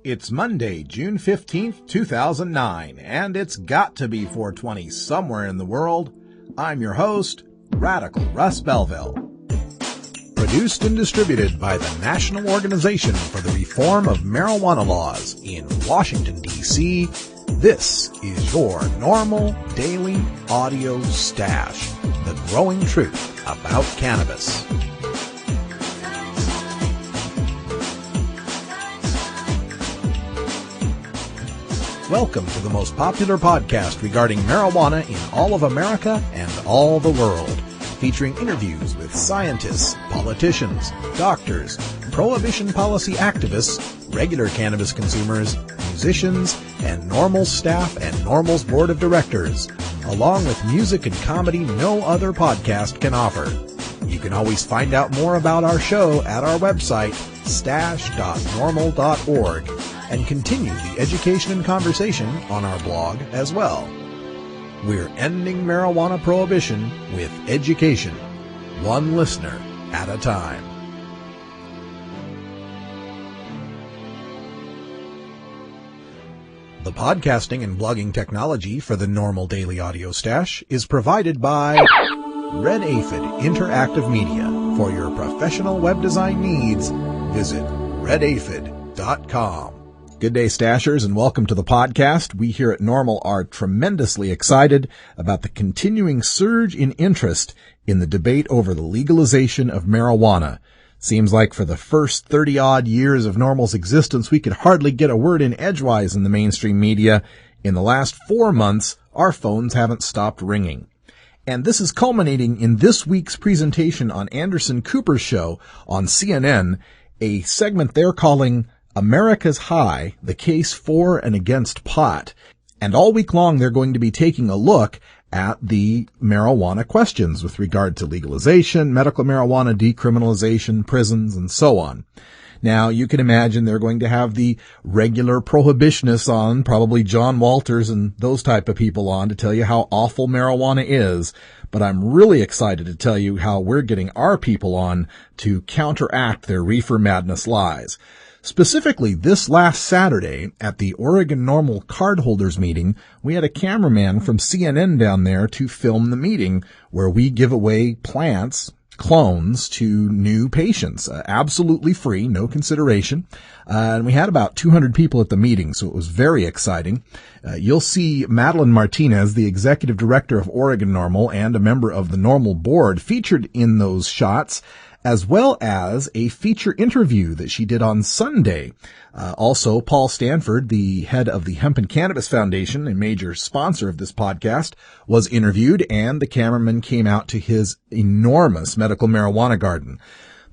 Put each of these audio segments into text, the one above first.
It's Monday, June 15th, 2009, and it's got to be 420 somewhere in the world. I'm your host, Radical Russ Belville. Produced and distributed by the National Organization for the Reform of Marijuana Laws in Washington, D.C., this is your NORML Daily Audio Stash, the growing truth about cannabis. Welcome to the most popular podcast regarding marijuana in all of America and all the world, featuring interviews with scientists, politicians, doctors, prohibition policy activists, regular cannabis consumers, musicians, and NORML staff and NORML's board of directors, along with music and comedy no other podcast can offer. You can always find out more about our show at our website, stash.norml.org, and continue the education and conversation on our blog as well. We're ending marijuana prohibition with education, one listener at a time. The podcasting and blogging technology for the NORML Daily Audio Stash is provided by Red Aphid Interactive Media. For your professional web design needs, visit redaphid.com. Good day, Stashers, and welcome to the podcast. We here at NORML are tremendously excited about the continuing surge in interest in the debate over the legalization of marijuana. Seems like for the first 30-odd years of NORML's existence, we could hardly get a word in edgewise in the mainstream media. In the last 4 months, our phones haven't stopped ringing. And this is culminating in this week's presentation on Anderson Cooper's show on CNN, a segment they're calling America's High, the case for and against pot. And all week long, they're going to be taking a look at the marijuana questions with regard to legalization, medical marijuana, decriminalization, prisons, and so on. Now, you can imagine they're going to have the regular prohibitionists on, probably John Walters and those type of people on to tell you how awful marijuana is. But I'm really excited to tell you how we're getting our people on to counteract their reefer madness lies. Specifically, this last Saturday at the Oregon NORML cardholders meeting, we had a cameraman from CNN down there to film the meeting where we give away plants, clones, to new patients, absolutely free, no consideration. And we had about 200 people at the meeting, so it was very exciting. You'll see Madeline Martinez, the executive director of Oregon NORML and a member of the NORML board, featured in those shots, as well as a feature interview that she did on Sunday. Also, Paul Stanford, the head of the Hemp and Cannabis Foundation, a major sponsor of this podcast, was interviewed, and the cameraman came out to his enormous medical marijuana garden.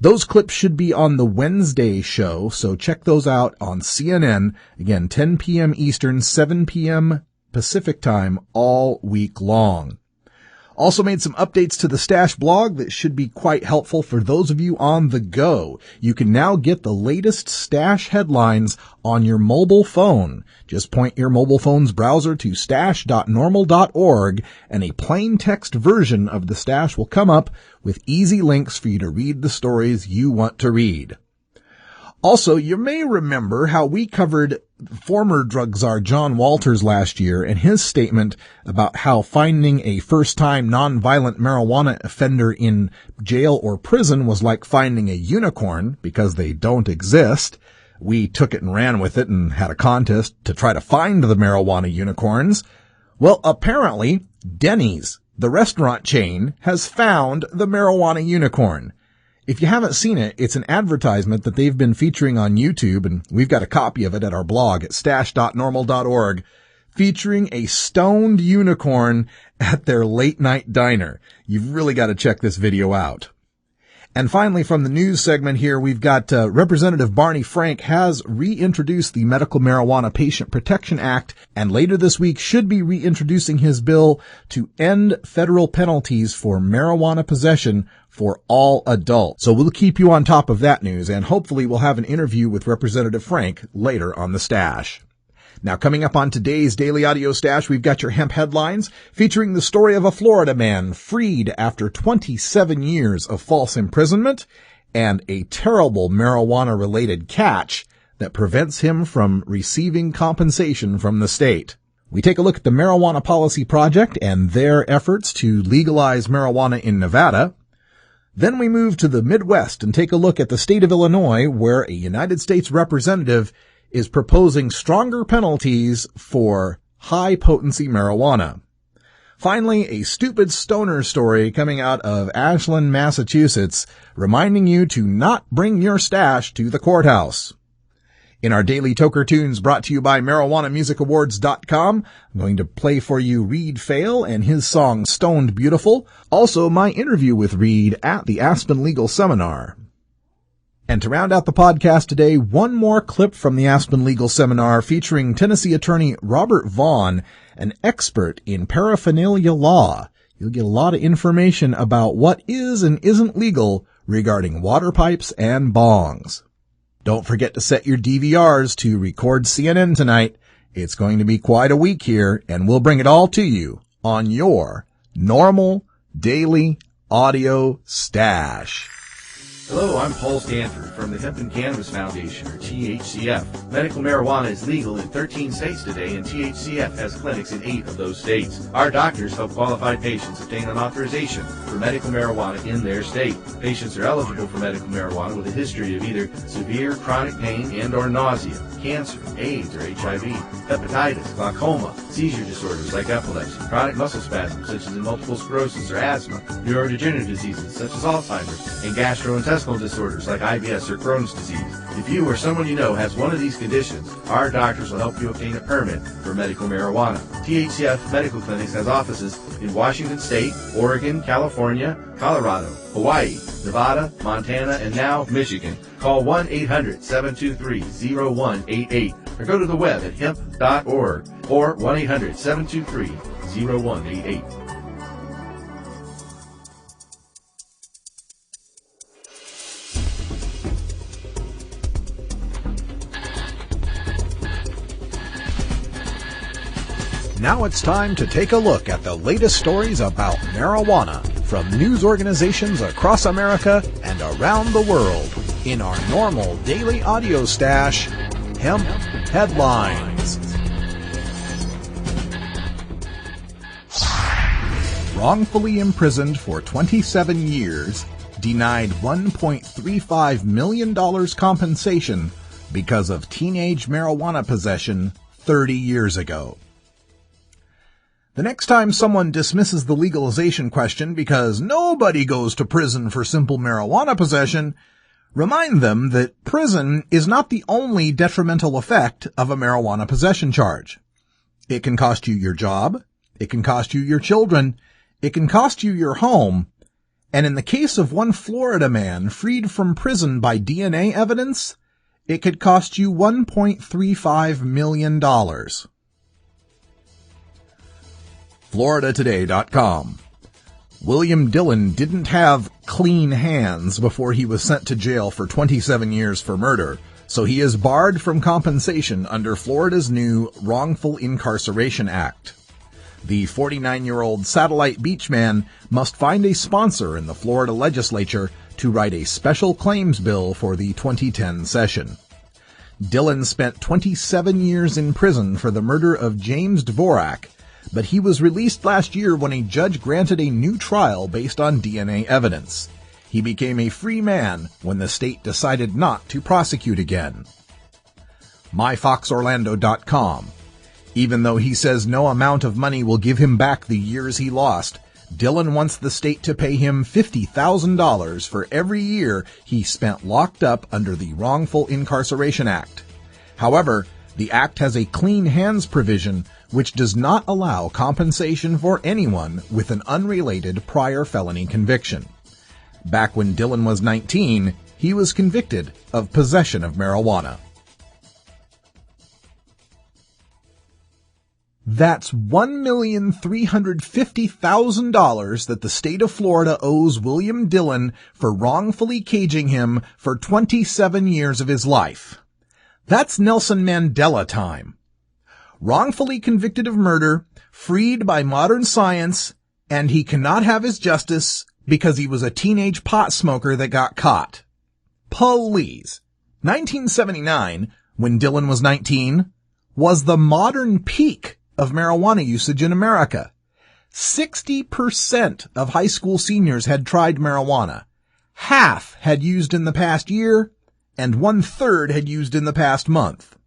Those clips should be on the Wednesday show, so check those out on CNN. Again, 10 p.m. Eastern, 7 p.m. Pacific time, all week long. Also made some updates to the Stash blog that should be quite helpful for those of you on the go. You can now get the latest Stash headlines on your mobile phone. Just point your mobile phone's browser to stash.norml.org and a plain text version of the Stash will come up with easy links for you to read the stories you want to read. Also, you may remember how we covered former drug czar John Walters last year and his statement about how finding a first-time nonviolent marijuana offender in jail or prison was like finding a unicorn because they don't exist. We took it and ran with it and had a contest to try to find the marijuana unicorns. Well, apparently, Denny's, the restaurant chain, has found the marijuana unicorn. If you haven't seen it, it's an advertisement that they've been featuring on YouTube, and we've got a copy of it at our blog at stash.norml.org, featuring a stoned unicorn at their late-night diner. You've really got to check this video out. And finally, from the news segment here, we've got Representative Barney Frank has reintroduced the Medical Marijuana Patient Protection Act, and later this week should be reintroducing his bill to end federal penalties for marijuana possession for all adults. So we'll keep you on top of that news, and hopefully we'll have an interview with Representative Frank later on the Stash. Now, coming up on today's Daily Audio Stash, we've got your hemp headlines featuring the story of a Florida man freed after 27 years of false imprisonment and a terrible marijuana-related catch that prevents him from receiving compensation from the state. We take a look at the Marijuana Policy Project and their efforts to legalize marijuana in Nevada. Then we move to the Midwest and take a look at the state of Illinois, where a United States representative is proposing stronger penalties for high-potency marijuana. Finally, a stupid stoner story coming out of Ashland, Massachusetts, reminding you to not bring your stash to the courthouse. In our daily Toker Tunes brought to you by MarijuanaMusicAwards.com, I'm going to play for you Reed Fail and his song Stoned Beautiful. Also, my interview with Reed at the Aspen Legal Seminar. And to round out the podcast today, one more clip from the Aspen Legal Seminar featuring Tennessee attorney Robert Vaughn, an expert in paraphernalia law. You'll get a lot of information about what is and isn't legal regarding water pipes and bongs. Don't forget to set your DVRs to record CNN tonight. It's going to be quite a week here, and we'll bring it all to you on your normal daily audio stash. Hello, I'm Paul Stanford from the Hemp and Cannabis Foundation, or THCF. Medical marijuana is legal in 13 states today, and THCF has clinics in 8 of those states. Our doctors help qualified patients obtain an authorization for medical marijuana in their state. Patients are eligible for medical marijuana with a history of either severe chronic pain and or nausea, cancer, AIDS or HIV, hepatitis, glaucoma, seizure disorders like epilepsy, chronic muscle spasms such as in multiple sclerosis or asthma, neurodegenerative diseases such as Alzheimer's, and gastrointestinal disorders like IBS or Crohn's disease. If you or someone you know has one of these conditions, our doctors will help you obtain a permit for medical marijuana. THCF Medical Clinics has offices in Washington State, Oregon, California, Colorado, Hawaii, Nevada, Montana, and now Michigan. Call 1-800-723-0188 or go to the web at hemp.org or 1-800-723-0188. Now it's time to take a look at the latest stories about marijuana from news organizations across America and around the world in our normal daily audio stash, Hemp Headlines. Wrongfully imprisoned for 27 years, denied $1.35 million compensation because of teenage marijuana possession 30 years ago. The next time someone dismisses the legalization question because nobody goes to prison for simple marijuana possession, remind them that prison is not the only detrimental effect of a marijuana possession charge. It can cost you your job, it can cost you your children, it can cost you your home, and in the case of one Florida man freed from prison by DNA evidence, it could cost you $1.35 million. FloridaToday.com. William Dillon didn't have clean hands before he was sent to jail for 27 years for murder, so he is barred from compensation under Florida's new Wrongful Incarceration Act. The 49-year-old satellite beach man must find a sponsor in the Florida legislature to write a special claims bill for the 2010 session. Dillon spent 27 years in prison for the murder of James Dvorak, but he was released last year when a judge granted a new trial based on DNA evidence. He became a free man when the state decided not to prosecute again. MyFoxOrlando.com. Even though he says no amount of money will give him back the years he lost, Dillon wants the state to pay him $50,000 for every year he spent locked up under the Wrongful Incarceration Act. However, the act has a clean hands provision which does not allow compensation for anyone with an unrelated prior felony conviction. Back when Dillon was 19, he was convicted of possession of marijuana. That's $1,350,000 that the state of Florida owes William Dillon for wrongfully caging him for 27 years of his life. That's Nelson Mandela time. Wrongfully convicted of murder, freed by modern science, and he cannot have his justice because he was a teenage pot smoker that got caught. Please. 1979, when Dillon was 19, was the modern peak of marijuana usage in America. 60% of high school seniors had tried marijuana. Half had used in the past year, and 1/3 had used in the past month.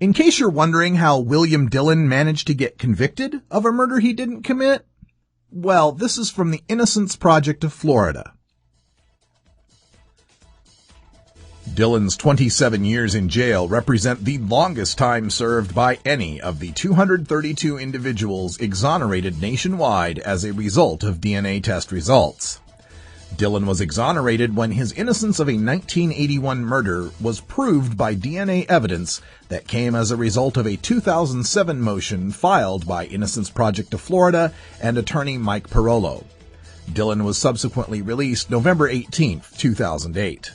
In case you're wondering how William Dillon managed to get convicted of a murder he didn't commit, well, this is from the Innocence Project of Florida. Dillon's 27 years in jail represent the longest time served by any of the 232 individuals exonerated nationwide as a result of DNA test results. Dillon was exonerated when his innocence of a 1981 murder was proved by DNA evidence that came as a result of a 2007 motion filed by Innocence Project of Florida and attorney Mike Parolo. Dillon was subsequently released November 18, 2008.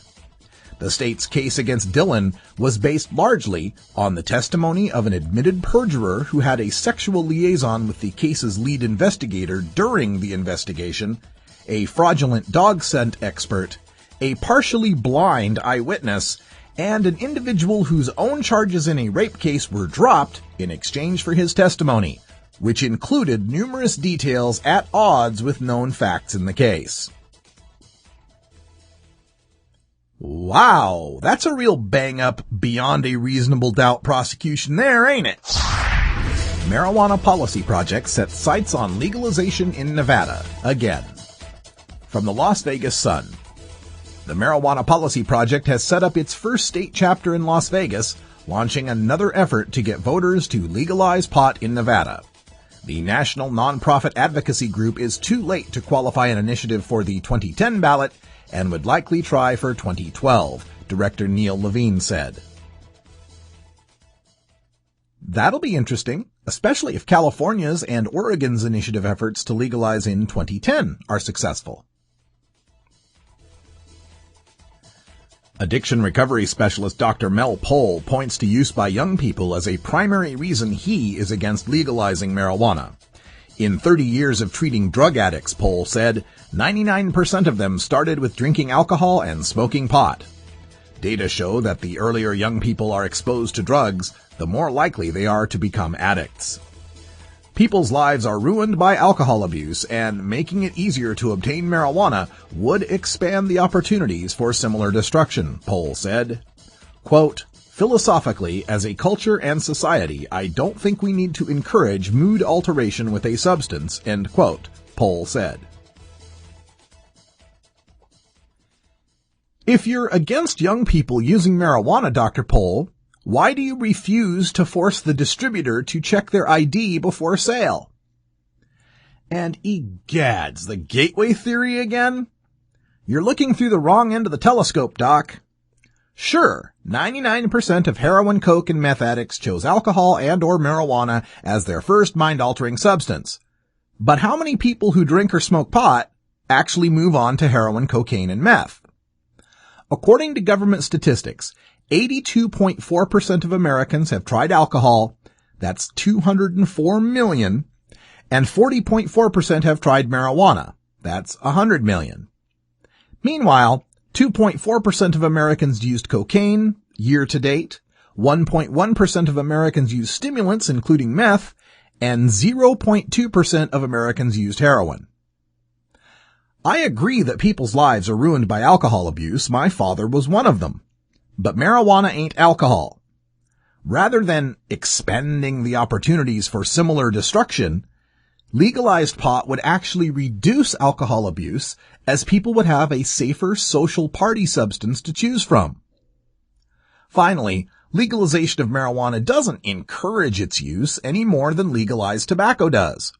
The state's case against Dillon was based largely on the testimony of an admitted perjurer who had a sexual liaison with the case's lead investigator during the investigation, a fraudulent dog scent expert, a partially blind eyewitness, and an individual whose own charges in a rape case were dropped in exchange for his testimony, which included numerous details at odds with known facts in the case. Wow, that's a real bang-up, beyond a reasonable doubt prosecution there, ain't it? Marijuana Policy Project sets sights on legalization in Nevada, again. From the Las Vegas Sun. The Marijuana Policy Project has set up its first state chapter in Las Vegas, launching another effort to get voters to legalize pot in Nevada. The national nonprofit advocacy group is too late to qualify an initiative for the 2010 ballot and would likely try for 2012, Director Neil Levine said. That'll be interesting, especially if California's and Oregon's initiative efforts to legalize in 2010 are successful. Addiction recovery specialist Dr. Mel Pohl points to use by young people as a primary reason he is against legalizing marijuana. In 30 years of treating drug addicts, Pohl said, 99% of them started with drinking alcohol and smoking pot. Data show that the earlier young people are exposed to drugs, the more likely they are to become addicts. People's lives are ruined by alcohol abuse, and making it easier to obtain marijuana would expand the opportunities for similar destruction, Pohl said. Quote, philosophically, as a culture and society, I don't think we need to encourage mood alteration with a substance, end quote, Pohl said. If you're against young people using marijuana, Dr. Pohl, why do you refuse to force the distributor to check their ID before sale? And egads, the gateway theory again? You're looking through the wrong end of the telescope, Doc. Sure, 99% of heroin, coke, and meth addicts chose alcohol and or marijuana as their first mind-altering substance. But how many people who drink or smoke pot actually move on to heroin, cocaine, and meth? According to government statistics, 82.4% of Americans have tried alcohol, that's 204 million, and 40.4% have tried marijuana, that's 100 million. Meanwhile, 2.4% of Americans used cocaine year to date, 1.1% of Americans used stimulants, including meth, and 0.2% of Americans used heroin. I agree that people's lives are ruined by alcohol abuse. My father was one of them. But marijuana ain't alcohol. Rather than expanding the opportunities for similar destruction, legalized pot would actually reduce alcohol abuse, as people would have a safer social party substance to choose from. Finally, legalization of marijuana doesn't encourage its use any more than legalized tobacco does.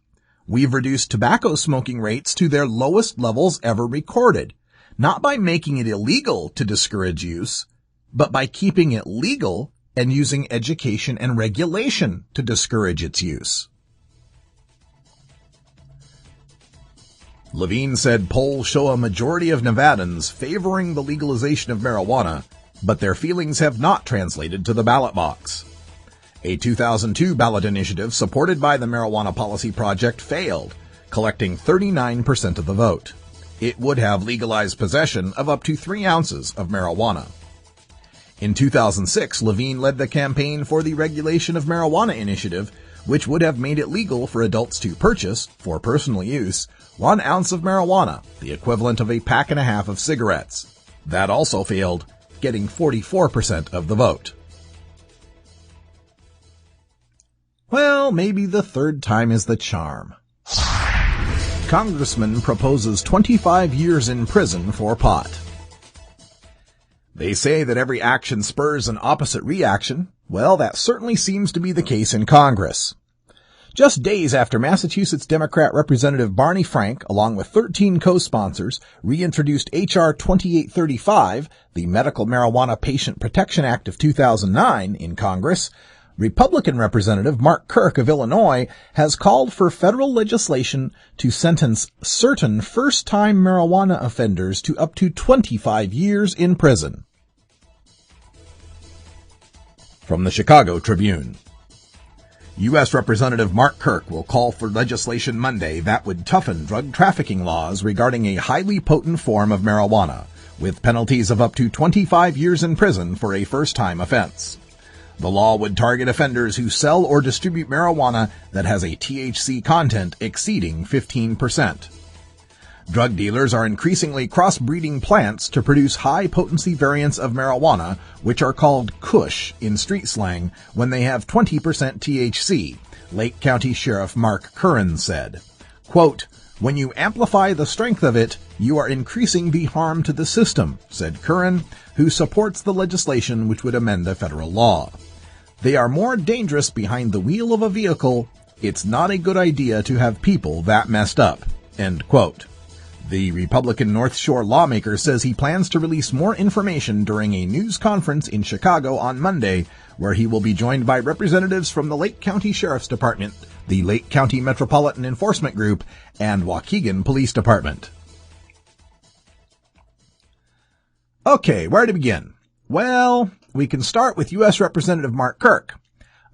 We've reduced tobacco smoking rates to their lowest levels ever recorded, not by making it illegal to discourage use, but by keeping it legal and using education and regulation to discourage its use. Levine said polls show a majority of Nevadans favoring the legalization of marijuana, but their feelings have not translated to the ballot box. A 2002 ballot initiative supported by the Marijuana Policy Project failed, collecting 39% of the vote. It would have legalized possession of up to 3 ounces of marijuana. In 2006, Levine led the campaign for the Regulation of Marijuana initiative, which would have made it legal for adults to purchase, for personal use, 1 ounce of marijuana, the equivalent of a pack and a half of cigarettes. That also failed, getting 44% of the vote. Well, maybe the third time is the charm. Congressman proposes 25 years in prison for pot. They say that every action spurs an opposite reaction. Well, that certainly seems to be the case in Congress. Just days after Massachusetts Democrat Representative Barney Frank, along with 13 co-sponsors, reintroduced H.R. 2835, the Medical Marijuana Patient Protection Act of 2009, in Congress, Republican Representative Mark Kirk of Illinois has called for federal legislation to sentence certain first-time marijuana offenders to up to 25 years in prison. From the Chicago Tribune. U.S. Representative Mark Kirk will call for legislation Monday that would toughen drug trafficking laws regarding a highly potent form of marijuana, with penalties of up to 25 years in prison for a first-time offense. The law would target offenders who sell or distribute marijuana that has a THC content exceeding 15%. Drug dealers are increasingly crossbreeding plants to produce high-potency variants of marijuana, which are called Kush in street slang, when they have 20% THC, Lake County Sheriff Mark Curran said. Quote, "When you amplify the strength of it, you are increasing the harm to the system," said Curran, who supports the legislation which would amend the federal law. "They are more dangerous behind the wheel of a vehicle. It's not a good idea to have people that messed up." End quote. The Republican North Shore lawmaker says he plans to release more information during a news conference in Chicago on Monday, where he will be joined by representatives from the Lake County Sheriff's Department, the Lake County Metropolitan Enforcement Group, and Waukegan Police Department. Okay, where to begin? Well, we can start with U.S. Representative Mark Kirk.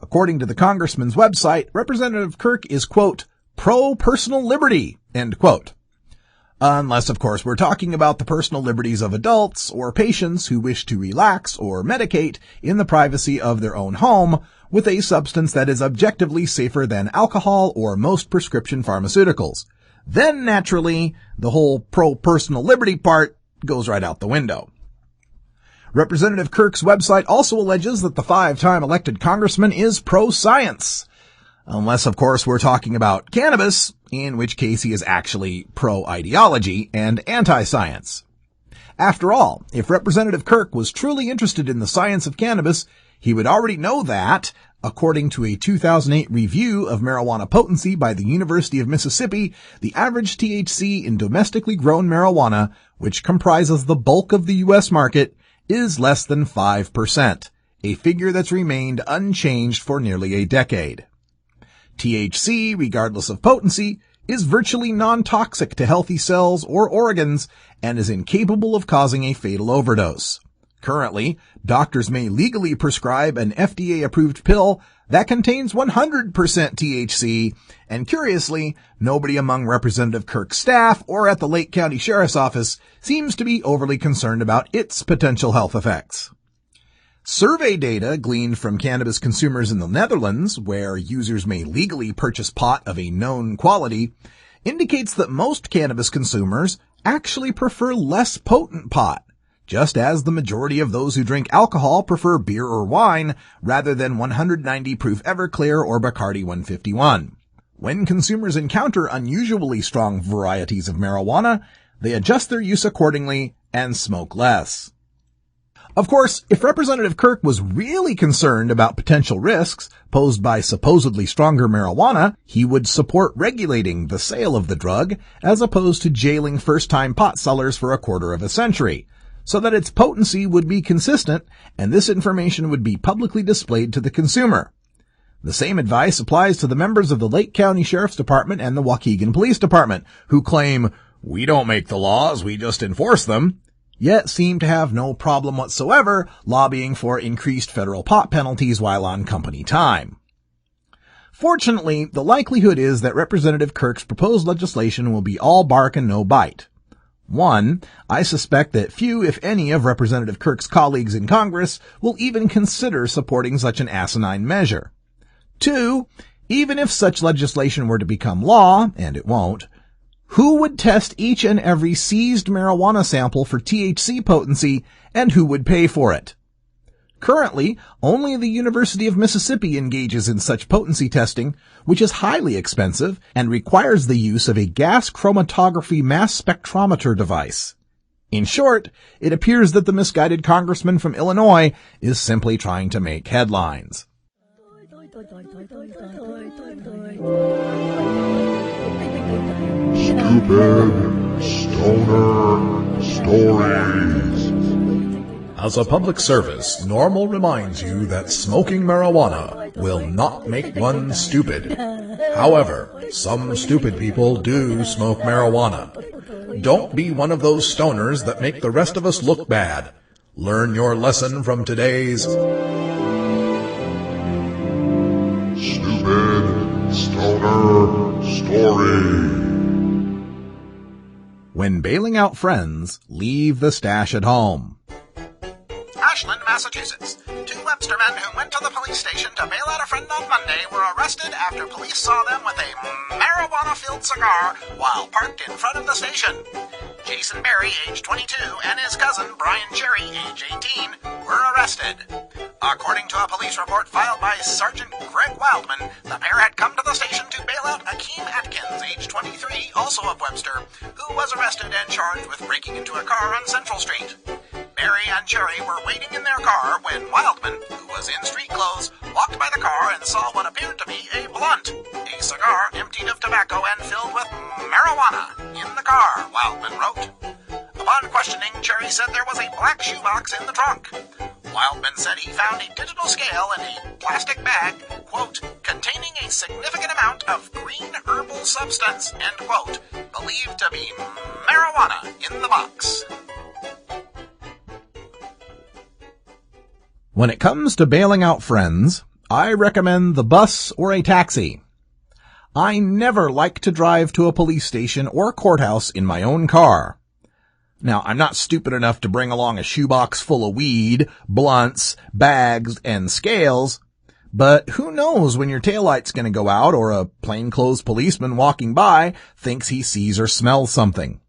According to the congressman's website, Representative Kirk is, quote, pro-personal liberty, end quote. Unless, of course, we're talking about the personal liberties of adults or patients who wish to relax or medicate in the privacy of their own home with a substance that is objectively safer than alcohol or most prescription pharmaceuticals. Then, naturally, the whole pro-personal liberty part goes right out the window. Representative Kirk's website also alleges that the 5-time elected congressman is pro-science. Unless, of course, we're talking about cannabis, in which case he is actually pro-ideology and anti-science. After all, if Representative Kirk was truly interested in the science of cannabis, he would already know that, according to a 2008 review of marijuana potency by the University of Mississippi, the average THC in domestically grown marijuana, which comprises the bulk of the U.S. market, is less than 5%, a figure that's remained unchanged for nearly a decade. THC, regardless of potency, is virtually non-toxic to healthy cells or organs and is incapable of causing a fatal overdose. Currently, doctors may legally prescribe an FDA-approved pill that contains 100% THC, and curiously, nobody among Representative Kirk's staff or at the Lake County Sheriff's Office seems to be overly concerned about its potential health effects. Survey data gleaned from cannabis consumers in the Netherlands, where users may legally purchase pot of a known quality, indicates that most cannabis consumers actually prefer less potent pot, just as the majority of those who drink alcohol prefer beer or wine rather than 190 proof Everclear or Bacardi 151. When consumers encounter unusually strong varieties of marijuana, they adjust their use accordingly and smoke less. Of course, if Representative Kirk was really concerned about potential risks posed by supposedly stronger marijuana, he would support regulating the sale of the drug as opposed to jailing first-time pot sellers for a quarter of a century, so that its potency would be consistent and this information would be publicly displayed to the consumer. The same advice applies to the members of the Lake County Sheriff's Department and the Waukegan Police Department, who claim, "We don't make the laws, we just enforce them," yet seem to have no problem whatsoever lobbying for increased federal pot penalties while on company time. Fortunately, the likelihood is that Representative Kirk's proposed legislation will be all bark and no bite. One, I suspect that few, if any, of Representative Kirk's colleagues in Congress will even consider supporting such an asinine measure. Two, even if such legislation were to become law, and it won't, who would test each and every seized marijuana sample for THC potency, and who would pay for it? Currently, only the University of Mississippi engages in such potency testing, which is highly expensive and requires the use of a gas chromatography mass spectrometer device. In short, it appears that the misguided congressman from Illinois is simply trying to make headlines. Stupid stoner stories. As a public service, NORML reminds you that smoking marijuana will not make one stupid. However, some stupid people do smoke marijuana. Don't be one of those stoners that make the rest of us look bad. Learn your lesson from today's Stupid stoner story. When bailing out friends, leave the stash at home. Ashland, Massachusetts. Two Webster men who went to the police station to bail out a friend on Monday were arrested after police saw them with a marijuana-filled cigar while parked in front of the station. Jason Berry, age 22, and his cousin, Brian Cherry, age 18, were arrested. According to a police report filed by Sergeant Greg Wildman, the pair had come to the station to bail out Akeem Atkins, age 23, also of Webster, who was arrested and charged with breaking into a car on Central Street. Berry and Cherry were waiting in their car when Wildman, who was in street clothes, walked by the car and saw what appeared to be a blunt, a cigar emptied of tobacco and filled with marijuana, in the car, Wildman wrote. Upon questioning, Cherry said there was a black shoebox in the trunk. Wildman said he found a digital scale in a plastic bag, quote, containing a significant amount of green herbal substance, end quote, believed to be marijuana in the box. When it comes to bailing out friends, I recommend the bus or a taxi. I never like to drive to a police station or courthouse in my own car. Now, I'm not stupid enough to bring along a shoebox full of weed, blunts, bags, and scales, but who knows when your taillight's going to go out or a plainclothes policeman walking by thinks he sees or smells something.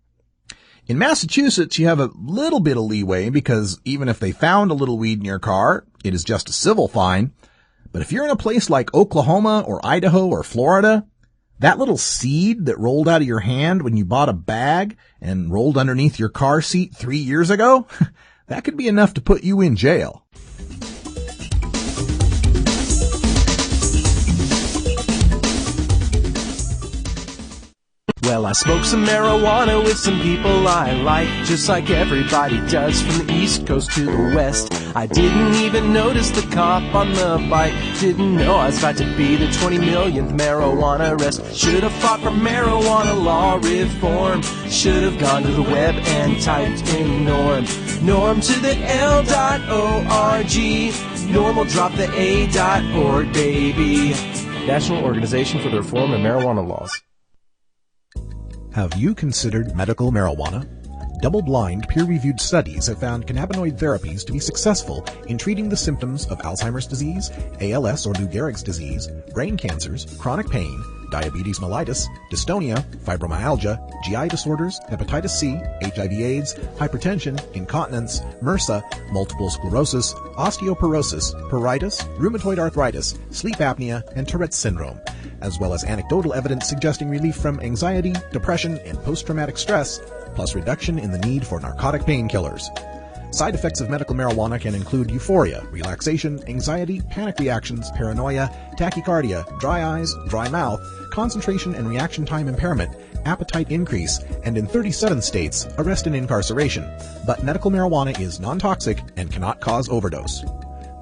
In Massachusetts, you have a little bit of leeway because even if they found a little weed in your car, it is just a civil fine. But if you're in a place like Oklahoma or Idaho or Florida, that little seed that rolled out of your hand when you bought a bag and rolled underneath your car seat 3 years ago, that could be enough to put you in jail. Well, I smoked some marijuana with some people I like, just like everybody does from the East Coast to the West. I didn't even notice the cop on the bike, didn't know I was about to be the 20 millionth marijuana arrest. Should have fought for marijuana law reform, should have gone to the web and typed in norm to the L.org, NORML drop the A.org, baby. National Organization for the Reform of Marijuana Laws. Have you considered medical marijuana? Double-blind, peer-reviewed studies have found cannabinoid therapies to be successful in treating the symptoms of Alzheimer's disease, ALS or Lou Gehrig's disease, brain cancers, chronic pain, diabetes mellitus, dystonia, fibromyalgia, GI disorders, hepatitis C, HIV/AIDS, hypertension, incontinence, MRSA, multiple sclerosis, osteoporosis, pruritus, rheumatoid arthritis, sleep apnea, and Tourette's syndrome, as well as anecdotal evidence suggesting relief from anxiety, depression, and post-traumatic stress, plus reduction in the need for narcotic painkillers. Side effects of medical marijuana can include euphoria, relaxation, anxiety, panic reactions, paranoia, tachycardia, dry eyes, dry mouth, concentration and reaction time impairment, appetite increase, and in 37 states, arrest and incarceration. But medical marijuana is non-toxic and cannot cause overdose.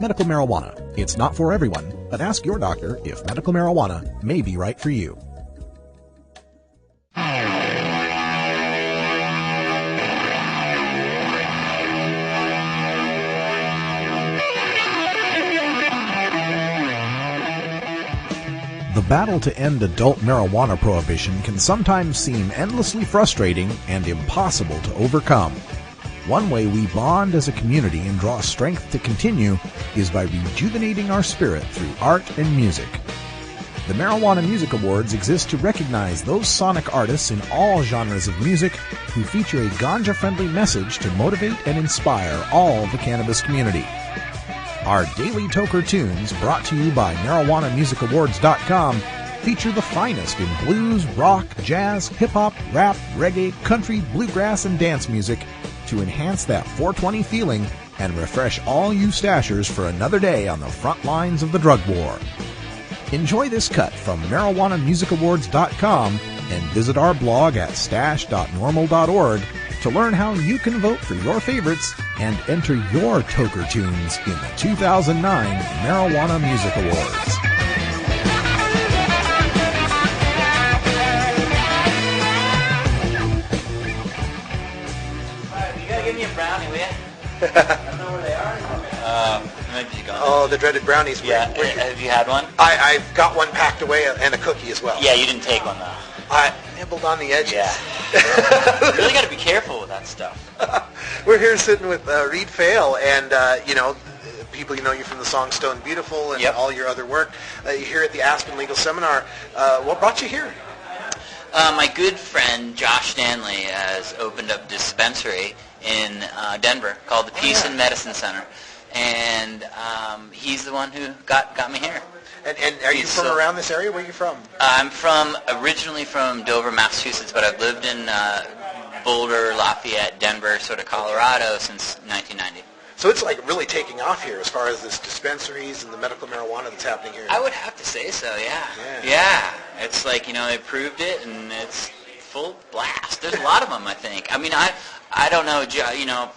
Medical marijuana. It's not for everyone, but ask your doctor if medical marijuana may be right for you. The battle to end adult marijuana prohibition can sometimes seem endlessly frustrating and impossible to overcome. One way we bond as a community and draw strength to continue is by rejuvenating our spirit through art and music. The Marijuana Music Awards exist to recognize those sonic artists in all genres of music who feature a ganja-friendly message to motivate and inspire all the cannabis community. Our daily Toker Tunes, brought to you by MarijuanaMusicAwards.com, feature the finest in blues, rock, jazz, hip-hop, rap, reggae, country, bluegrass, and dance music to enhance that 420 feeling and refresh all you stashers for another day on the front lines of the drug war. Enjoy this cut from MarijuanaMusicAwards.com and visit our blog at stash.normal.org to learn how you can vote for your favorites and enter your Toker Tunes in the 2009 Marijuana Music Awards. You gotta give me a brownie, will you? I don't know where they are. Maybe you got Oh, the dreaded brownies. Yeah, have you had one? I've got one packed away and a cookie as well. Yeah, you didn't take one though. I nibbled on the edges. Yeah. You really got to be careful with that stuff. We're here sitting with Reed Fail, and people know you from the song Stone Beautiful and Yep. all your other work. You're here at the Aspen Legal Seminar. What brought you here? My good friend Josh Stanley has opened up a dispensary in Denver called the Peace and Medicine Center, and he's the one who got me here. And are you from around this area? Where are you from? I'm originally from Dover, Massachusetts, but I've lived in Boulder, Lafayette, Denver, sort of Colorado since 1990. So it's like really taking off here as far as this dispensaries and the medical marijuana that's happening here. I would have to say so, yeah. It's like, they approved it, and it's full blast. There's a lot of them, I think. I mean, I don't know,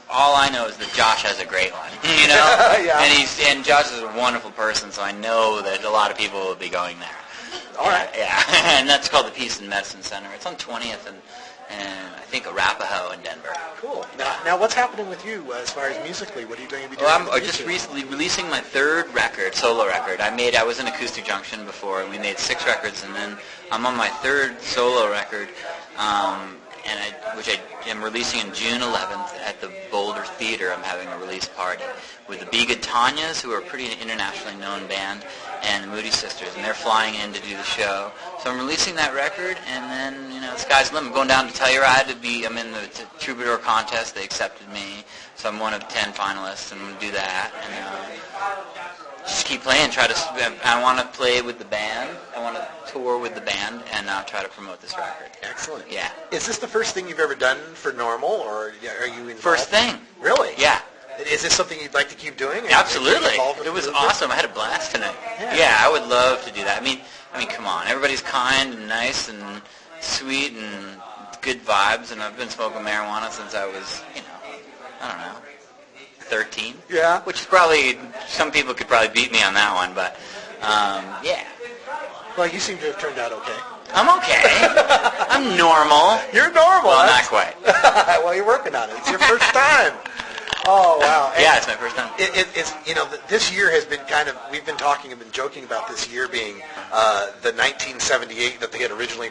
all I know is that Josh has a great one, Yeah. And Josh is a wonderful person, so I know that a lot of people will be going there. All right. Yeah, and that's called the Peace and Medicine Center. It's on 20th and I think Arapahoe in Denver. Cool. Now what's happening with you as far as musically? What are you going to be doing? Well, I'm just recently releasing my third record, solo record. I was in Acoustic Junction before, and we made 6 records, and then I'm on my third solo record, which I am releasing on June 11th at the Boulder Theater. I'm having a release party with the Be Good Tanyas, who are a pretty internationally known band, and the Moody Sisters, and they're flying in to do the show. So I'm releasing that record, and then, the sky's the limit. I'm going down to Telluride I'm in the Troubadour contest. They accepted me, so I'm one of 10 finalists, and I'm going to do that, and just keep playing. I want to play with the band. I want to tour with the band, and try to promote this record. Excellent. Yeah. Is this the first thing you've ever done for NORML, or are you involved? First thing. Really? Yeah. Is this something you'd like to keep doing? Absolutely. It was awesome. I had a blast tonight. Yeah, I would love to do that. I mean, come on. Everybody's kind and nice and sweet and good vibes, and I've been smoking marijuana since I was, 13. Yeah. Which is probably, some people could probably beat me on that one, but, yeah. Well, you seem to have turned out okay. I'm okay. I'm normal. You're normal. Well, not quite. Well, you're working on it. It's your first time. Oh, wow. And yeah, it's my first time. It's this year has been we've been talking and been joking about this year being the 1978 that they had originally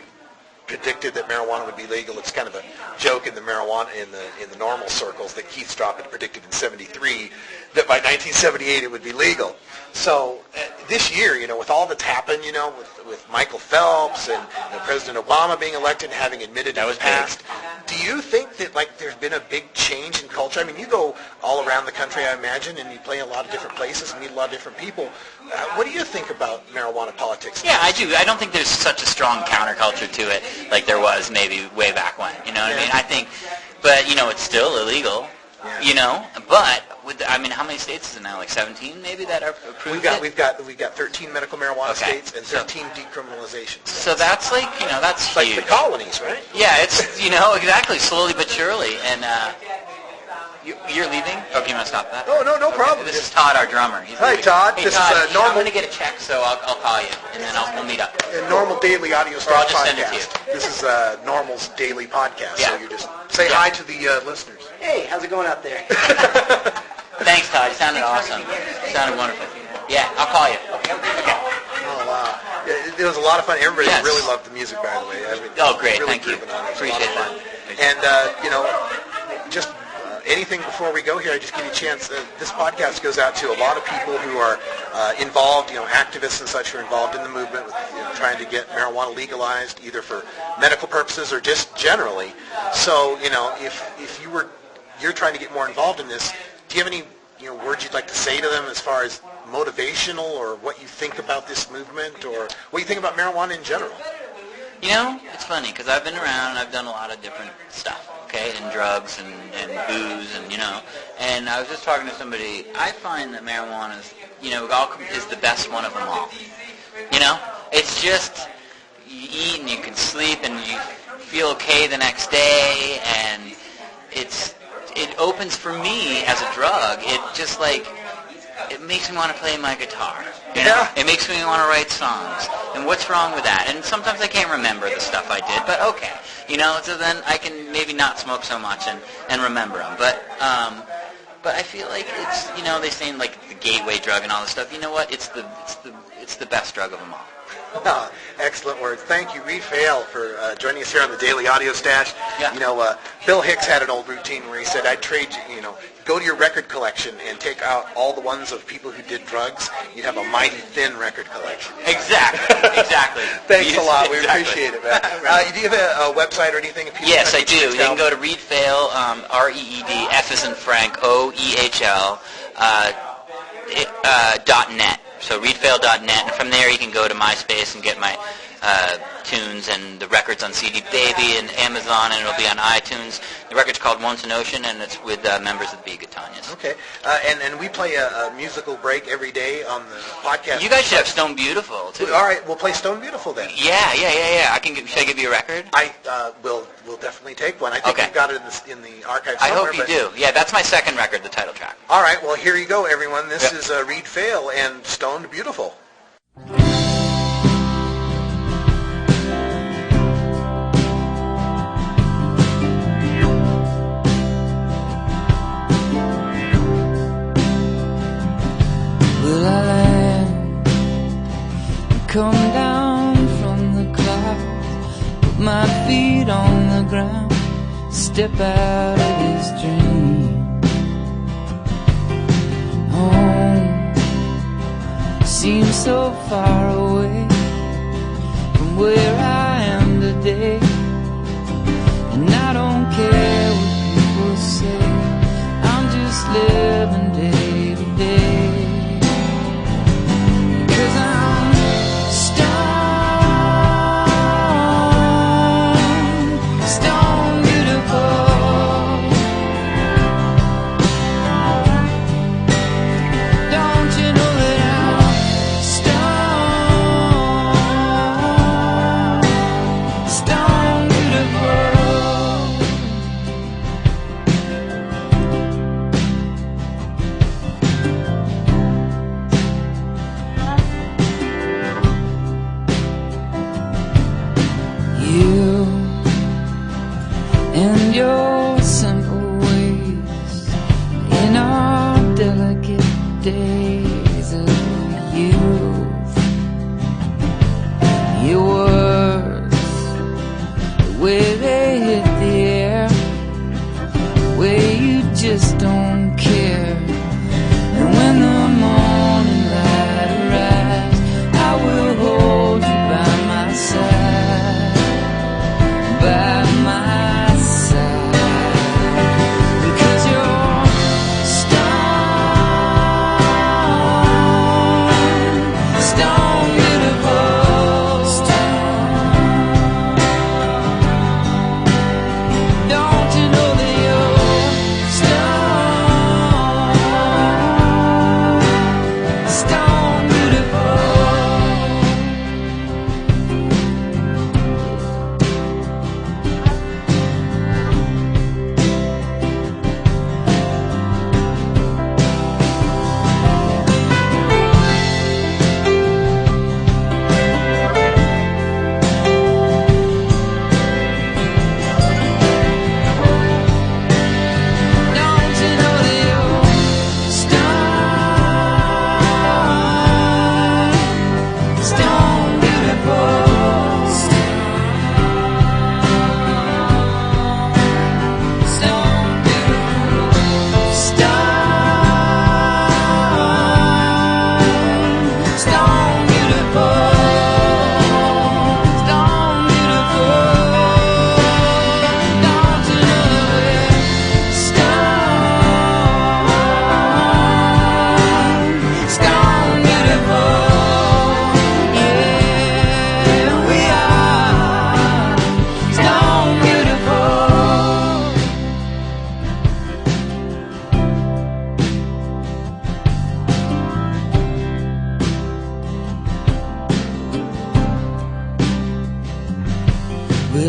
predicted that marijuana would be legal. It's kind of a joke in the marijuana in the NORML circles that Keith Stroup had predicted in 73 that by 1978 it would be legal. So this year, with all that's happened, with Michael Phelps and President Obama being elected and having admitted in the past, do you think that there's been a big change in culture? I mean, you go all around the country, I imagine, and you play in a lot of different places and meet a lot of different people. What do you think about marijuana politics? Yeah, I do. I don't think there's such a strong counterculture to it like there was maybe way back when. You know what I mean? I think, but it's still illegal. But how many states is it now? Like 17 maybe that are approved? We've got 13 medical marijuana states and 13 decriminalizations. So that's that's like huge. the colonies, right? Yeah, it's exactly, slowly but surely. And you're leaving? Okay, you want to stop that? Oh, no problem. This is Todd, our drummer. Hi, Todd. Hey, this Todd, is NORML. I'm going to get a check, so I'll call you, and then we'll meet up. A NORML Daily Audio Style I'll just Podcast. send it to you. This is NORML's daily podcast, so you just say hi to the listeners. Hey, how's it going out there? Thanks, Todd. You sounded awesome. You sounded wonderful. Yeah, I'll call you. Okay. Oh, wow. it was a lot of fun. Everybody Yes. really loved the music, by the way. I mean, Oh, great. really Thank you. grooving on it. It was Appreciate a lot of that. fun. And, just anything before we go here, I just give you a chance. This podcast goes out to a lot of people who are involved, activists and such who are involved in the movement with trying to get marijuana legalized, either for medical purposes or just generally. So, if you're trying to get more involved in this, do you have any words you'd like to say to them as far as motivational, or what you think about this movement, or what you think about marijuana in general? It's funny because I've been around and I've done a lot of different stuff, okay, and drugs and booze and I was just talking to somebody. I find that marijuana is the best one of them all. It's just you eat and you can sleep and you feel okay the next day, and it opens for me as a drug. It just it makes me want to play my guitar. Yeah. It makes me want to write songs. And what's wrong with that? And sometimes I can't remember the stuff I did, but okay. So then I can maybe not smoke so much and remember them. But I feel like it's, they say the gateway drug and all this stuff. You know what? It's the best drug of them all. Excellent words. Thank you, Reed Fail, for joining us here on the Daily Audio Stash. Yeah. Bill Hicks had an old routine where he said, I'd trade you, go to your record collection and take out all the ones of people who did drugs. You'd have a mighty thin record collection. Exactly. Thanks a lot. We Exactly. appreciate it, man. Do you have a website or anything? Yes, I do. You can go to Reed Fail, REED, F as in Frank, OEHL, .net. So reedfail.net, and from there you can go to MySpace and get my tunes and the records on CD Baby and Amazon, and it'll be on iTunes. The record's called Once an Ocean, and it's with members of the Bigatonias. Okay, and we play a musical break every day on the podcast. You guys should have Stone Beautiful, too. All right, we'll play Stone Beautiful then. Yeah. Should I give you a record? We'll definitely take one. I think we've got it in the archive I somewhere. hope you do. Yeah, that's my second record, the title track. All right, well, here you go, everyone. This is Reed Fail and Stoned Beautiful. Will I land and come down from the clouds, put my feet on the ground, step out of this dream? Home seems so far away from where I am today, and I don't care what people say, I'm just living day to day.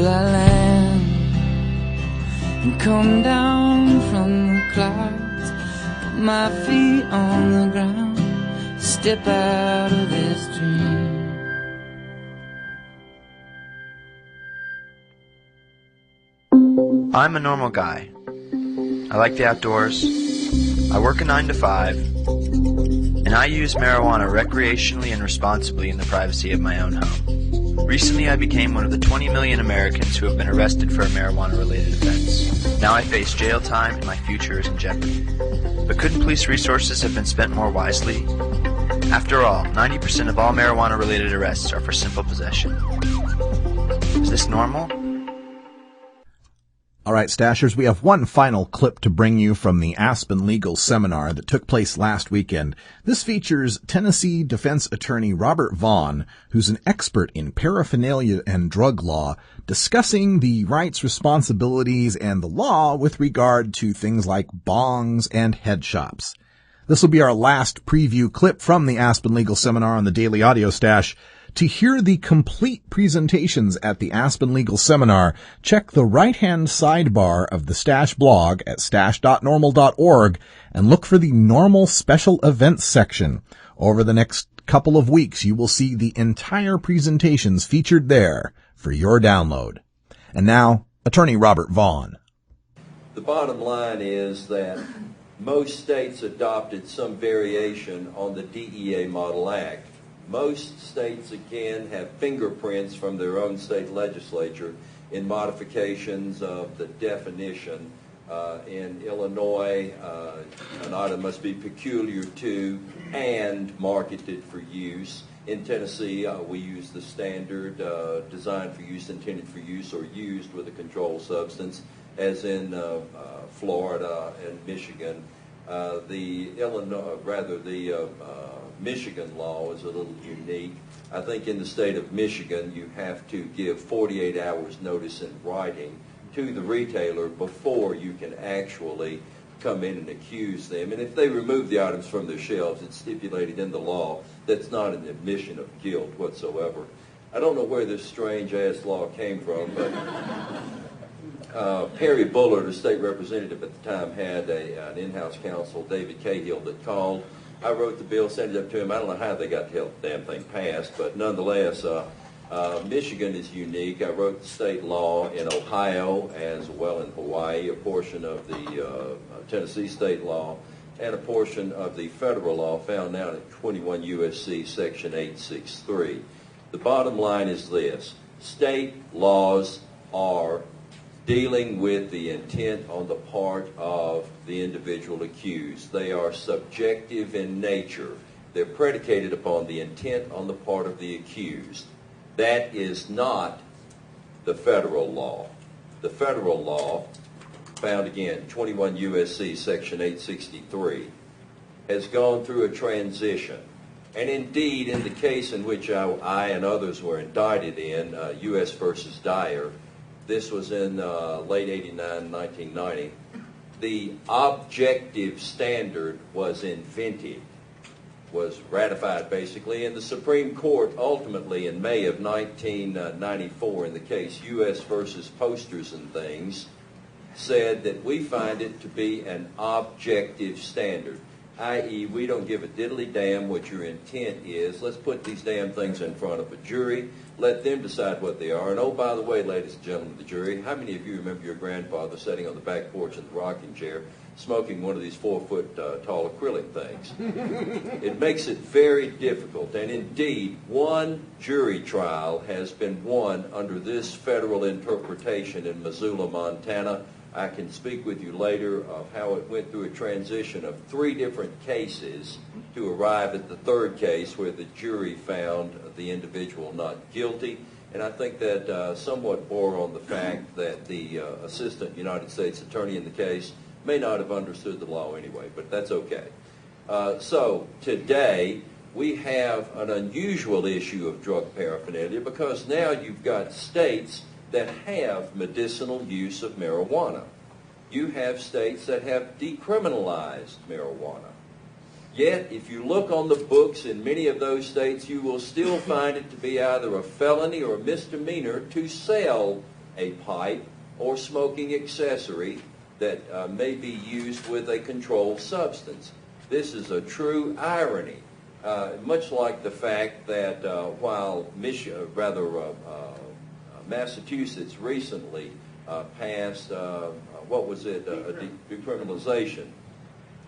will I land and come down from the clouds, put my feet on the ground, step out of this dream. I'm a normal guy. I like the outdoors. I work a 9 to 5. And I use marijuana recreationally and responsibly in the privacy of my own home. Recently, I became one of the 20 million Americans who have been arrested for a marijuana-related offense. Now I face jail time and my future is in jeopardy. But couldn't police resources have been spent more wisely? After all, 90% of all marijuana-related arrests are for simple possession. Is this normal? All right, Stashers, we have one final clip to bring you from the Aspen Legal Seminar that took place last weekend. This features Tennessee defense attorney Robert Vaughn, who's an expert in paraphernalia and drug law, discussing the rights, responsibilities, and the law with regard to things like bongs and head shops. This will be our last preview clip from the Aspen Legal Seminar on the Daily Audio Stash. To hear the complete presentations at the Aspen Legal Seminar, check the right-hand sidebar of the Stash blog at stash.normal.org and look for the NORML Special Events section. Over the next couple of weeks, you will see the entire presentations featured there for your download. And now, Attorney Robert Vaughn. The bottom line is that most states adopted some variation on the DEA Model Act. Most states, again, have fingerprints from their own state legislature in modifications of the definition. In Illinois, an item must be peculiar to and marketed for use. In Tennessee, we use the standard designed for use, intended for use, or used with a controlled substance, as in Florida and Michigan. The Michigan law is a little unique. I think in the state of Michigan, you have to give 48 hours notice in writing to the retailer before you can actually come in and accuse them. And if they remove the items from their shelves, it's stipulated in the law that's not an admission of guilt whatsoever. I don't know where this strange-ass law came from, but Perry Bullard, a state representative at the time, had an in-house counsel, David Cahill, that called. I wrote the bill, sent it up to him. I don't know how they got the damn thing passed, but nonetheless, Michigan is unique. I wrote the state law in Ohio as well in Hawaii, a portion of the Tennessee state law, and a portion of the federal law found now in 21 U.S.C. Section 863. The bottom line is this. State laws are dealing with the intent on the part of the individual accused. They are subjective in nature. They're predicated upon the intent on the part of the accused. That is not the federal law. The federal law, found again, 21 U.S.C. Section 863, has gone through a transition. And indeed, in the case in which I and others were indicted in, U.S. versus Dyer, this was in late 89, 1990, the objective standard was invented, was ratified basically, and the Supreme Court ultimately in May of 1994 in the case U.S. versus Posters and Things said that we find it to be an objective standard, i.e. we don't give a diddly damn what your intent is. Let's put these damn things in front of a jury. Let them decide what they are. And oh, by the way, ladies and gentlemen of the jury, how many of you remember your grandfather sitting on the back porch in the rocking chair smoking one of these 4-foot tall acrylic things? It makes it very difficult. And indeed, one jury trial has been won under this federal interpretation in Missoula, Montana. I can speak with you later of how it went through a transition of 3 different cases to arrive at the third case where the jury found the individual not guilty. And I think that somewhat bore on the fact that the assistant United States attorney in the case may not have understood the law anyway, but that's okay. So today we have an unusual issue of drug paraphernalia because now you've got states that have medicinal use of marijuana. You have states that have decriminalized marijuana. Yet, if you look on the books in many of those states, you will still find it to be either a felony or a misdemeanor to sell a pipe or smoking accessory that may be used with a controlled substance. This is a true irony, much like the fact that while Massachusetts recently passed, decriminalization,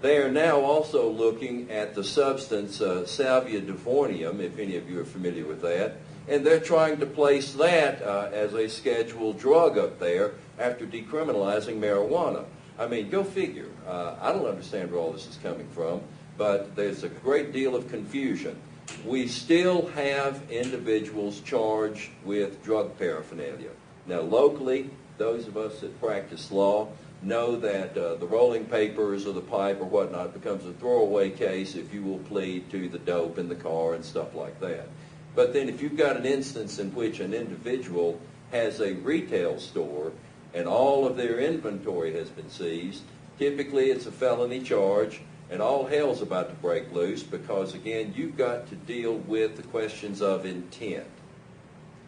they are now also looking at the substance salvia divonium, if any of you are familiar with that, and they're trying to place that as a scheduled drug up there after decriminalizing marijuana. I mean, go figure. I don't understand where all this is coming from, but there's a great deal of confusion. We still have individuals charged with drug paraphernalia. Now, locally, those of us that practice law know that the rolling papers or the pipe or whatnot becomes a throwaway case if you will plead to the dope in the car and stuff like that. But then if you've got an instance in which an individual has a retail store and all of their inventory has been seized, typically it's a felony charge, and all hell's about to break loose because, again, you've got to deal with the questions of intent.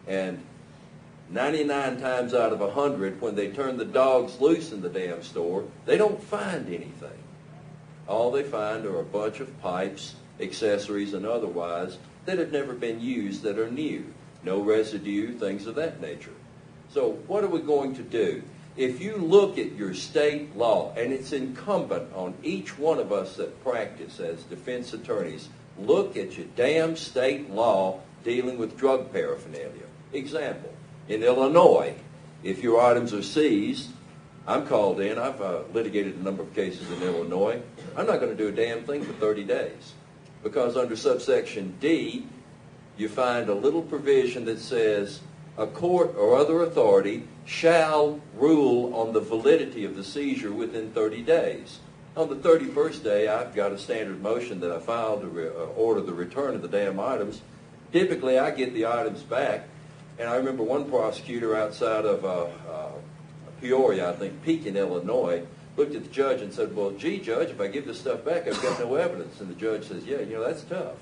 And 99 times out of 100, when they turn the dogs loose in the damn store, they don't find anything. All they find are a bunch of pipes, accessories, and otherwise that have never been used that are new. No residue, things of that nature. So what are we going to do? If you look at your state law, and it's incumbent on each one of us that practice as defense attorneys, look at your damn state law dealing with drug paraphernalia. Example, in Illinois, if your items are seized, I'm called in, I've litigated a number of cases in Illinois, I'm not going to do a damn thing for 30 days. Because under subsection D, you find a little provision that says, a court or other authority shall rule on the validity of the seizure within 30 days. On the 31st day, I've got a standard motion that I filed to order the return of the damn items. Typically, I get the items back, and I remember one prosecutor outside of Peoria, I think, Pekin, Illinois, looked at the judge and said, well, gee, Judge, if I give this stuff back, I've got no evidence. And the judge says, yeah, you know, that's tough.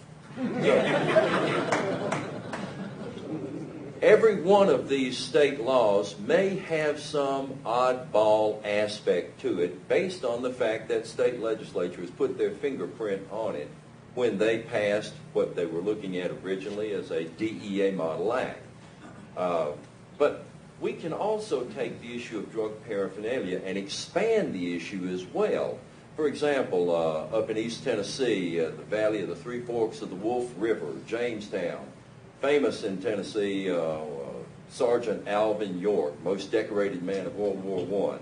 Every one of these state laws may have some oddball aspect to it based on the fact that state legislatures put their fingerprint on it when they passed what they were looking at originally as a DEA model act. But we can also take the issue of drug paraphernalia and expand the issue as well. For example, up in East Tennessee, the valley of the Three Forks of the Wolf River, Jamestown, famous in Tennessee, Sergeant Alvin York, most decorated man of World War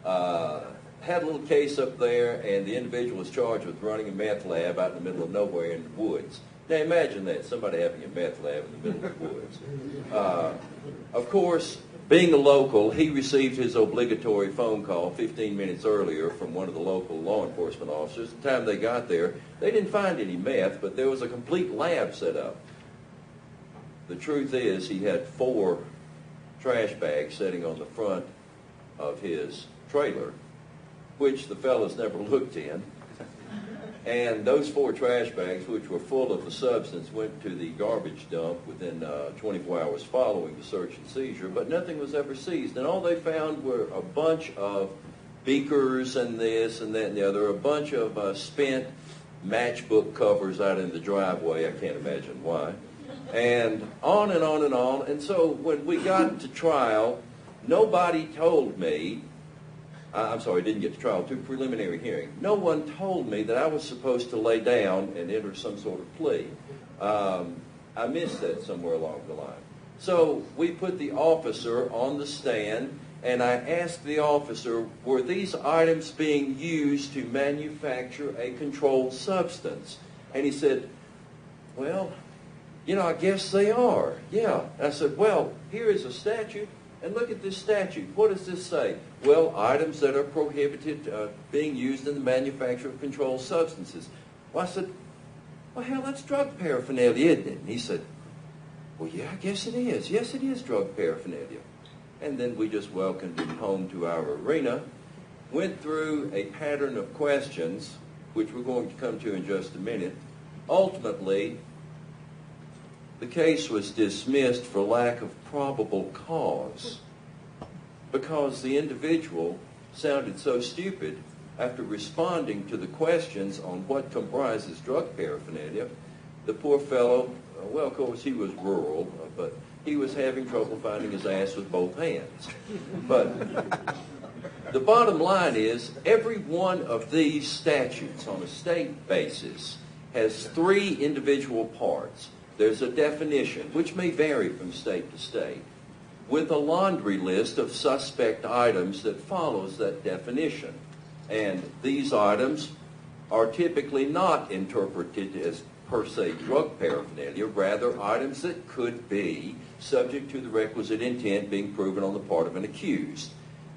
I, had a little case up there, and the individual was charged with running a meth lab out in the middle of nowhere in the woods. Now imagine that, somebody having a meth lab in the middle of the woods. Of course, being a local, he received his obligatory phone call 15 minutes earlier from one of the local law enforcement officers. The time they got there, they didn't find any meth, but there was a complete lab set up. The truth is, he had 4 trash bags sitting on the front of his trailer, which the fellas never looked in. And those 4 trash bags, which were full of the substance, went to the garbage dump within 24 hours following the search and seizure, but nothing was ever seized. And all they found were a bunch of beakers and this and that and the other, a bunch of spent matchbook covers out in the driveway. I can't imagine why. And on and on and on. And so when we got to trial, nobody told me, I'm sorry, didn't get to trial, to preliminary hearing. No one told me that I was supposed to lay down and enter some sort of plea. I missed that somewhere along the line. So we put the officer on the stand, and I asked the officer, were these items being used to manufacture a controlled substance? And he said, well, you know, I guess they are. Yeah. And I said, well, here is a statute. And look at this statute. What does this say? Well, items that are prohibited being used in the manufacture of controlled substances. Well, I said, well, hell, that's drug paraphernalia, isn't it? And he said, well, yeah, I guess it is. Yes, it is drug paraphernalia. And then we just welcomed him home to our arena, went through a pattern of questions, which we're going to come to in just a minute. Ultimately, the case was dismissed for lack of probable cause. because the individual sounded so stupid after responding to the questions on what comprises drug paraphernalia. The poor fellow, well, of course, he was rural, but he was having trouble finding his ass with both hands. But the bottom line is, every one of these statutes on a state basis has 3 individual parts. There's a definition, which may vary from state to state, with a laundry list of suspect items that follows that definition. And these items are typically not interpreted as per se drug paraphernalia, rather items that could be subject to the requisite intent being proven on the part of an accused.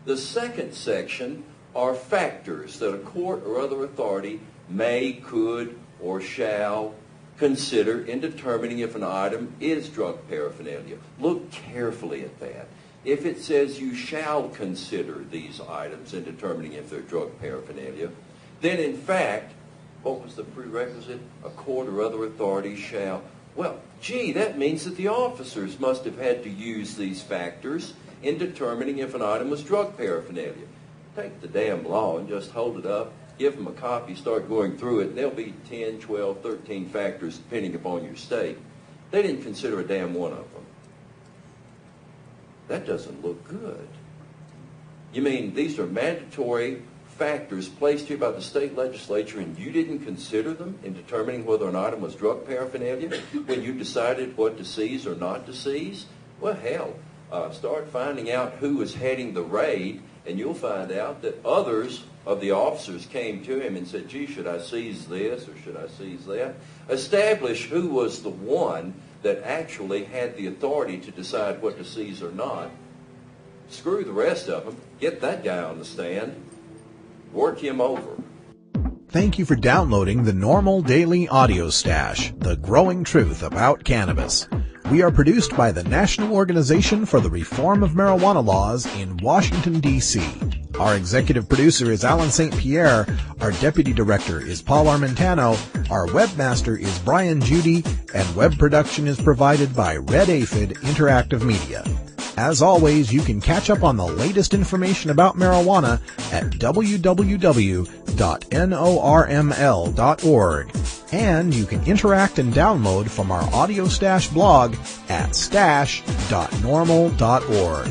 The second section are factors that a court or other authority may, could, or shall consider in determining if an item is drug paraphernalia. Look carefully at that. If it says you shall consider these items in determining if they're drug paraphernalia, then in fact, what was the prerequisite? A court or other authority shall. Well, gee, that means that the officers must have had to use these factors in determining if an item was drug paraphernalia. Take the damn law and just hold it up, give them a copy, start going through it, and there'll be 10, 12, 13 factors depending upon your state. They didn't consider a damn one of them. That doesn't look good. You mean these are mandatory factors placed here by the state legislature and you didn't consider them in determining whether an item was drug paraphernalia when you decided what to seize or not to seize? Well, hell, start finding out who was heading the raid, and you'll find out that others of the officers came to him and said, gee, should I seize this or should I seize that? Establish who was the one that actually had the authority to decide what to seize or not. Screw the rest of them. Get that guy on the stand. Work him over. Thank you for downloading the NORML Daily Audio Stash, the growing truth about cannabis. We are produced by the National Organization for the Reform of Marijuana Laws in Washington, D.C. Our executive producer is Alan St. Pierre. Our deputy director is Paul Armentano. Our webmaster is Brian Judy. And web production is provided by Red Aphid Interactive Media. As always, you can catch up on the latest information about marijuana at www.norml.org. And you can interact and download from our Audio Stash blog at stash.norml.org.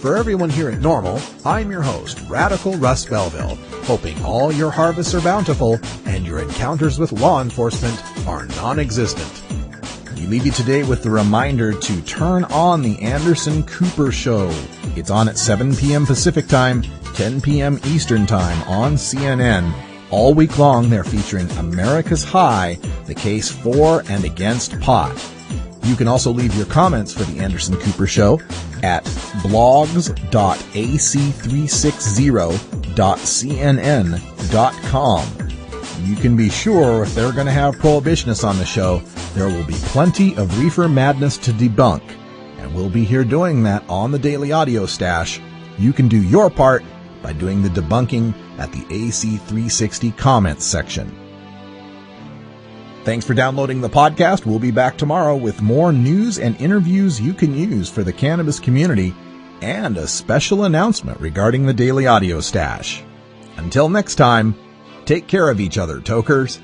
For everyone here at NORML, I'm your host, Radical Russ Belville, hoping all your harvests are bountiful and your encounters with law enforcement are non-existent. We leave you today with the reminder to turn on the Anderson Cooper Show. It's on at 7 p.m. Pacific Time, 10 p.m. Eastern Time on CNN. All week long, they're featuring America's High, the case for and against pot. You can also leave your comments for the Anderson Cooper Show at blogs.ac360.cnn.com. You can be sure if they're going to have prohibitionists on the show, there will be plenty of reefer madness to debunk. And we'll be here doing that on the Daily Audio Stash. You can do your part by doing the debunking at the AC360 comments section. Thanks for downloading the podcast. We'll be back tomorrow with more news and interviews you can use for the cannabis community and a special announcement regarding the Daily Audio Stash. Until next time, take care of each other, tokers.